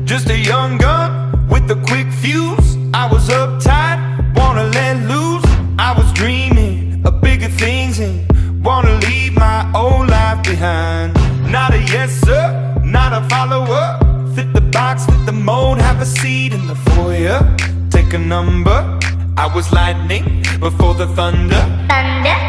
just a young gun with a quick fuse. I was uptight, wanna let loose. I was dreaming of bigger things and wanna leave my old life behind. Not a yes sir, not a follower. Fit the box, fit the mold, have a seat in the foyer. Take a number. I was lightning before the thunder. Thunder.